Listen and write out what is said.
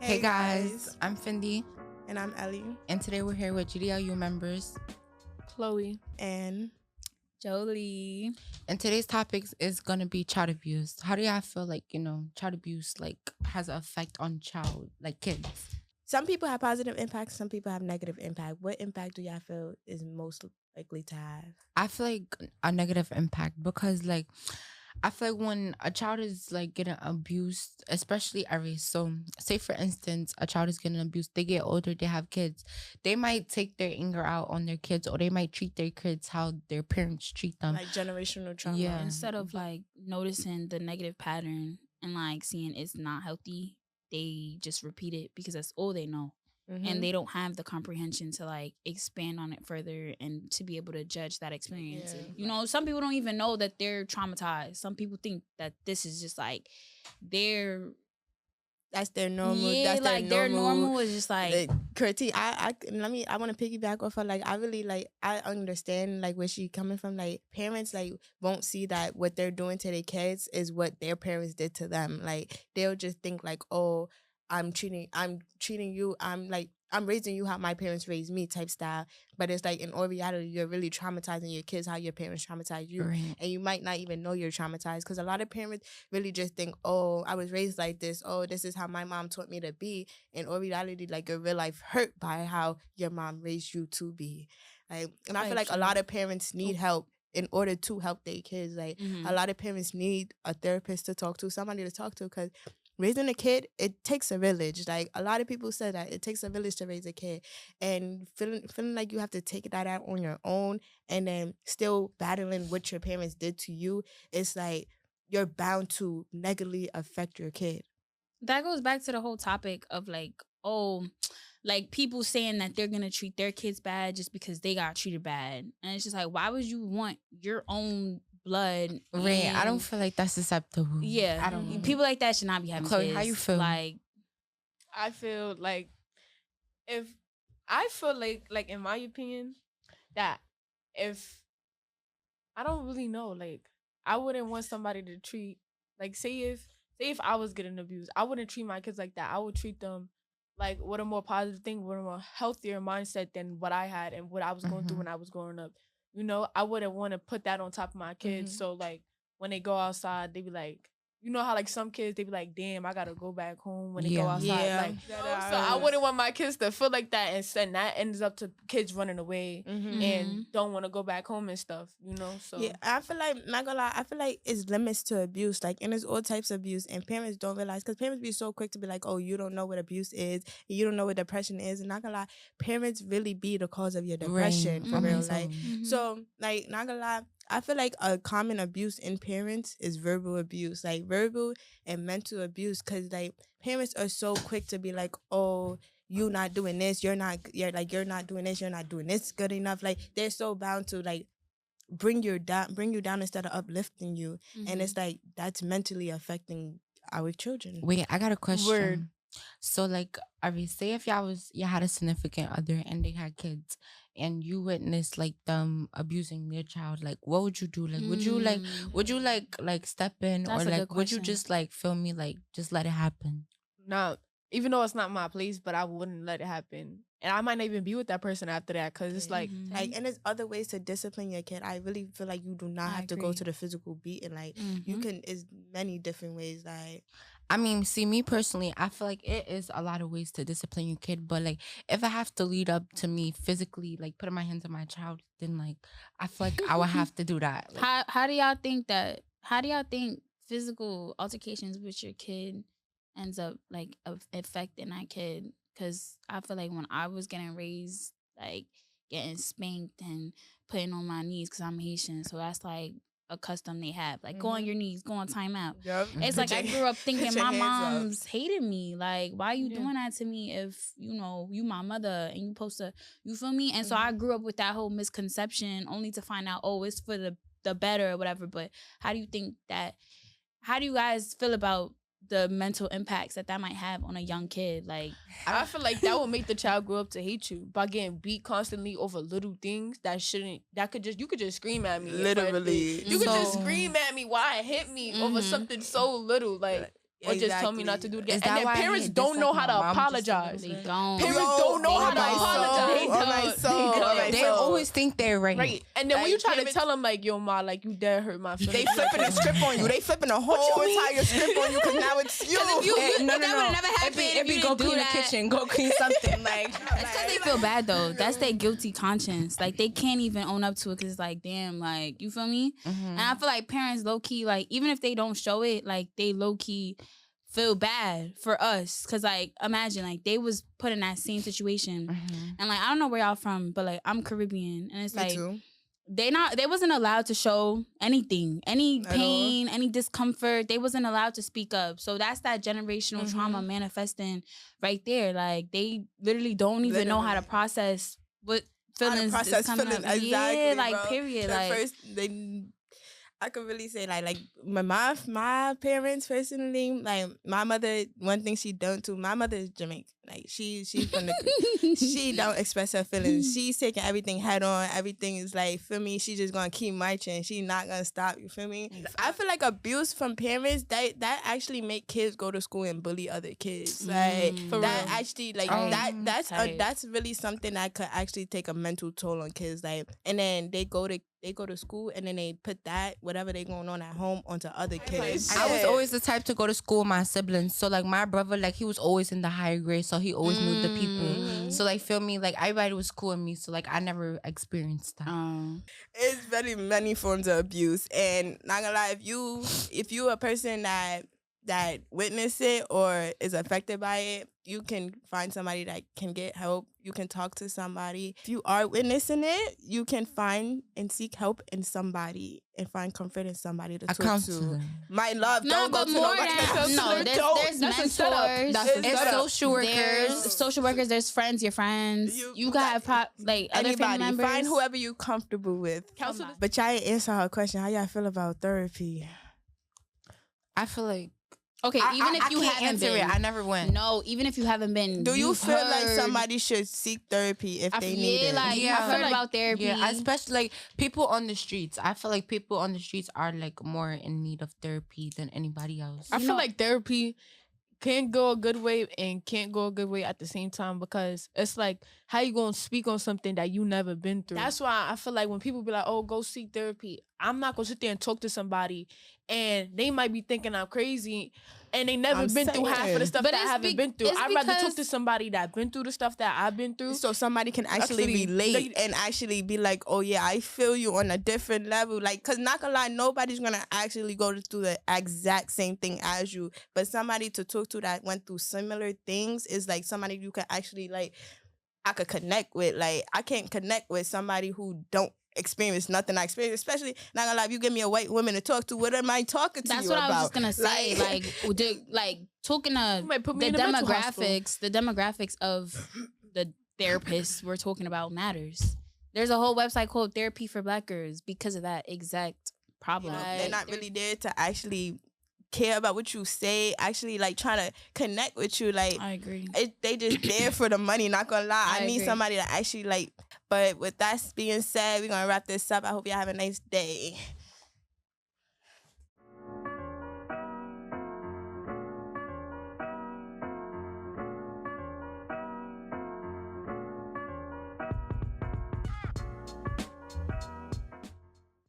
Hey guys, I'm Fendi, And I'm Ellie. and today we're here with GDLU members. Chloe. And Jolie. And today's topic is gonna be child abuse. How do y'all feel like child abuse has an effect on kids? some people have positive impact, some people have negative impact. What impact do y'all feel is most likely to have? I feel like a negative impact because I feel like when a child is getting abused, especially so say for instance, a child is getting abused, they get older, they have kids, they might take their anger out on their kids, or they might treat their kids how their parents treat them. Like generational trauma. Yeah. Instead of noticing the negative pattern and seeing it's not healthy, they just repeat it because that's all they know. Mhm. And they don't have the comprehension to expand on it further and to be able to judge that experience. Yeah. Some people don't even know that they're traumatized. Some people think that this is just their That's their normal. yeah, that's their normal is just Curti, I want to piggyback off of I really I understand where she coming from. Parents won't see that what they're doing to their kids is what their parents did to them. They'll just think oh, I'm treating you, I'm raising you how my parents raised me type style. But it's in all reality, you're really traumatizing your kids how your parents traumatized you. Right. And you might not even know you're traumatized, because a lot of parents really just think, oh, I was raised like this. Oh, this is how my mom taught me to be. In all reality, your real life hurt by how your mom raised you to be. And I feel a lot of parents need help in order to help their kids. A lot of parents need a therapist to talk to, somebody to talk to, because raising a kid, it takes a village. A lot of people say that it takes a village to raise a kid, and feeling like you have to take that out on your own, and then still battling what your parents did to you. It's you're bound to negatively affect your kid. That goes back to the whole topic of people saying that they're gonna treat their kids bad just because they got treated bad, and it's just why would you want your own blood? Right. I don't feel like that's acceptable. Yeah, I don't. People like that should not be having Chloe, kids. how you feel? I feel in my opinion, that if I don't really know, I wouldn't want somebody to treat say if I was getting abused, I wouldn't treat my kids like that. I would treat them with a more positive thing, with a more healthier mindset than what I had and what I was going through when I was growing up. I wouldn't want to put that on top of my kids. So when they go outside, they be how some kids, they be damn, I gotta go back home when they go outside. Yeah. So I wouldn't want my kids to feel like that, and that ends up to kids running away and don't want to go back home and stuff. So yeah, I feel not gonna lie, I feel it's limits to abuse, and there's all types of abuse, and parents don't realize, because parents be so quick to be oh, you don't know what abuse is, you don't know what depression is, and not gonna lie, parents really be the cause of your depression, for real. So not gonna lie, I feel a common abuse in parents is verbal abuse, verbal and mental abuse, because parents are so quick to be oh, you not doing this, you're not doing this, you're not doing this good enough. They're so bound to bring you down instead of uplifting you, and it's that's mentally affecting our children. Wait, I got a question. Word. So say if y'all had a significant other and they had kids, and you witnessed them abusing their child, what would you do? Would you step in, That's or a good would you question. just feel me, just let it happen? now, even though it's not my place, but I wouldn't let it happen, and I might not even be with that person after that, because it's and there's other ways to discipline your kid. I really feel you do not have to go agree. to the physical beating. You can, is many different ways. I mean, see, me personally, I feel it is a lot of ways to discipline your kid, but if I have to lead up to me physically, putting my hands on my child, then I feel I would have to do that. How do y'all think that? How do y'all think physical altercations with your kid ends up affecting that kid? Because I feel when I was getting raised, getting spanked and putting on my knees, because I'm Haitian, so that's a custom they have. Go on your knees, go on timeout. Yep. It's I grew up thinking Put your my hands up. mom's hated me. Why are you doing that to me if, you my mother and you supposed to, you feel me? And so I grew up with that whole misconception, only to find out, oh, it's for the better or whatever. But how do you guys feel about the mental impacts that might have on a young kid? I feel that will make the child grow up to hate you by getting beat constantly over little things you could just scream at me. Literally. You could just scream at me, why it hit me over something so little. or just tell me not to do it again. Is And that then why I parents hate don't this, know like, how my to mom just apologize. They don't. Parents don't know how to apologize. On my soul. They always think they're right. Right. And then when Like, you try to parents- tell them, like, yo, ma, like, you dead hurt my feelings. They flipping a script on you. They flipping a whole entire script on you because now it's you. No. That would never happen if you go didn't do clean the that. kitchen, go clean something. Like, It's because they feel bad though. That's their guilty conscience. Like they can't even own up to it because it's like, damn, like you feel me? And I feel like parents low key, like even if they don't show it, like they low key feel bad for us. Cause like imagine like they was put in that same situation, and like I don't know where y'all from, but like I'm Caribbean, and it's like they wasn't allowed to show anything, any pain, any discomfort. They wasn't allowed to speak up. So that's that generational trauma manifesting right there. Like they literally don't even know how to process what feelings is coming up. Exactly, yeah, like bro. period. At Like first, I could really say like my parents personally, like my mother, one thing she don't do, my mother is Jamaican. Like she's from the she don't express her feelings. She's taking everything head on. Everything is like, feel me, she just gonna keep marching. She not gonna stop, you feel me? I feel like abuse from parents that actually make kids go to school and bully other kids. Like For that real. actually like Right. that's really something that could actually take a mental toll on kids. Like, and then they go to school and then they put that whatever they going on at home onto other kids. I was always the type to go to school with my siblings. So like my brother, like he was always in the higher grade, so he always knew the people. So like feel me, like everybody was cool with me. So like I never experienced that. It's very many forms of abuse, and not gonna lie, if you a person that witness it or is affected by it, you can find somebody that can get help. You can talk to somebody. If you are witnessing it, you can find and seek help in somebody and find comfort in somebody to A talk to. counselor. My love, no, don't go but to more nobody. than no, there's That's a setup. mentors. That's a It's setup. social workers. There's social workers. There's friends. Your friends. You got like other family Anybody, members. find whoever you comfortable with. Counselors. But y'all ain't answer her question. How y'all feel about therapy? I feel like Okay, even if you can't haven't answer been, it, I never went. no, even if you haven't been, Do you you've feel like heard- somebody should seek therapy if they need it? like Yeah. I've heard about therapy. Yeah, especially like people on the streets. I feel like people on the streets are like more in need of therapy than anybody else. I feel like therapy can go a good way and can't go a good way at the same time, because it's like, how you gonna speak on something that you never been through? That's why I feel like when people be like, oh, go seek therapy, I'm not gonna sit there and talk to somebody and they might be thinking I'm crazy and they never been through half of the stuff But that I it's haven't been through. it's I'd rather talk because- to somebody that been through the stuff that I've been through. So somebody can actually relate and actually be like, oh yeah, I feel you on a different level. Like, cause not gonna lie, nobody's gonna actually go through the exact same thing as you. But somebody to talk to that went through similar things is like somebody you can actually like, I could connect with. Like, I can't connect with somebody who don't experience nothing I experience. Especially, not gonna lie, if you give me a white woman to talk to, what am I talking to That's you what about? I was just gonna say. Like talking to might put me the in a mental hospital. demographics of the therapists we're talking about matters. There's a whole website called Therapy for Black Girls because of that exact problem. They're not really there to actually care about what you say, actually like trying to connect with you. Like, I agree. they just there for the money, not gonna lie. I need agree. somebody to actually like. But with that being said, we're gonna wrap this up. I hope y'all have a nice day.